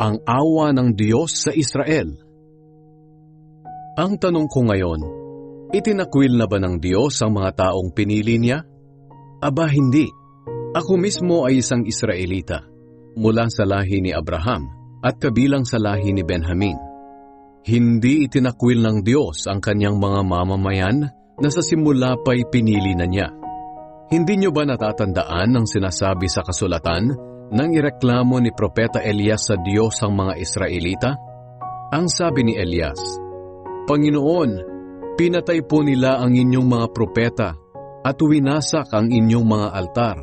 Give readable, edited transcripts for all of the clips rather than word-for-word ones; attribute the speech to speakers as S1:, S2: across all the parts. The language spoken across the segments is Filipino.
S1: ang awa ng Diyos sa Israel. Ang tanong ko ngayon, itinakwil na ba ng Diyos ang mga taong pinili niya? Aba hindi. Ako mismo ay isang Israelita, mula sa lahi ni Abraham at kabilang sa lahi ni Benjamin. Hindi itinakwil ng Diyos ang kanyang mga mamamayan na sa simula pa'y pinili na niya. Hindi niyo ba natatandaan ang sinasabi sa kasulatan nang ireklamo ni Propeta Elias sa Diyos ang mga Israelita? Ang sabi ni Elias, Panginoon, pinatay po nila ang inyong mga propeta at winasak ang inyong mga altar.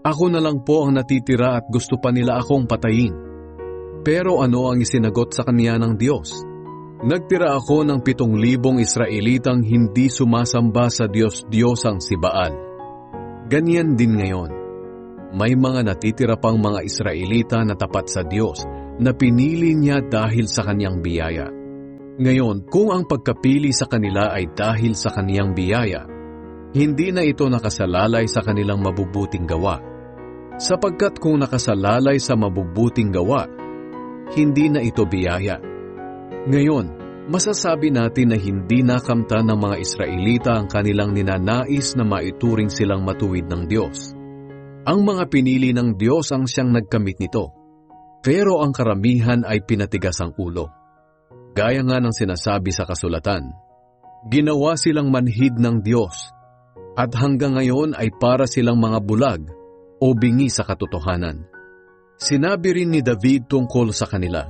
S1: Ako na lang po ang natitira at gusto pa nila akong patayin. Pero ano ang isinagot sa kanya ng Diyos? Nagtira ako ng 7,000 Israelitang hindi sumasamba sa Diyos-Diyosang si Baal. Ganyan din ngayon. May mga natitira pang mga Israelita na tapat sa Diyos na pinili niya dahil sa kanyang biyaya. Ngayon, kung ang pagkapili sa kanila ay dahil sa kaniyang biyaya, hindi na ito nakasalalay sa kanilang mabubuting gawa. Sapagkat kung nakasalalay sa mabubuting gawa, hindi na ito biyaya. Ngayon, masasabi natin na hindi nakamtan ng mga Israelita ang kanilang ninanais na maituring silang matuwid ng Diyos. Ang mga pinili ng Diyos ang siyang nagkamit nito, pero ang karamihan ay pinatigas ang ulo. Gaya nga ng sinasabi sa kasulatan, ginawa silang manhid ng Diyos, at hanggang ngayon ay para silang mga bulag o bingi sa katotohanan. Sinabi rin ni David tungkol sa kanila,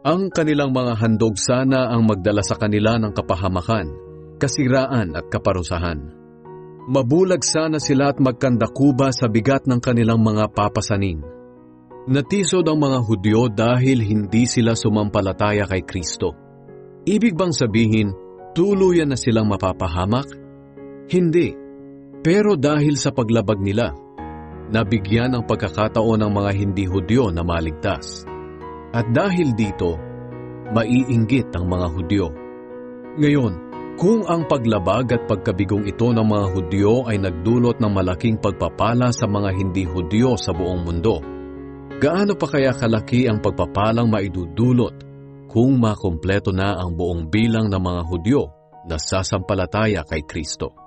S1: ang kanilang mga handog sana ang magdala sa kanila ng kapahamakan, kasiraan at kaparusahan. Mabulag sana sila at magkandakuba sa bigat ng kanilang mga papasanin. Natisod ang mga Hudyo dahil hindi sila sumampalataya kay Kristo. Ibig bang sabihin, tuluyan na silang mapapahamak? Hindi. Pero dahil sa paglabag nila, nabigyan ng pagkakataon ng mga hindi Hudyo na maligtas. At dahil dito, maiinggit ang mga Hudyo. Ngayon, kung ang paglabag at pagkabigong ito ng mga Hudyo ay nagdulot ng malaking pagpapala sa mga hindi Hudyo sa buong mundo, gaano pa kaya kalaki ang pagpapalang maidudulot kung makumpleto na ang buong bilang ng mga Hudyo na sasampalataya kay Kristo?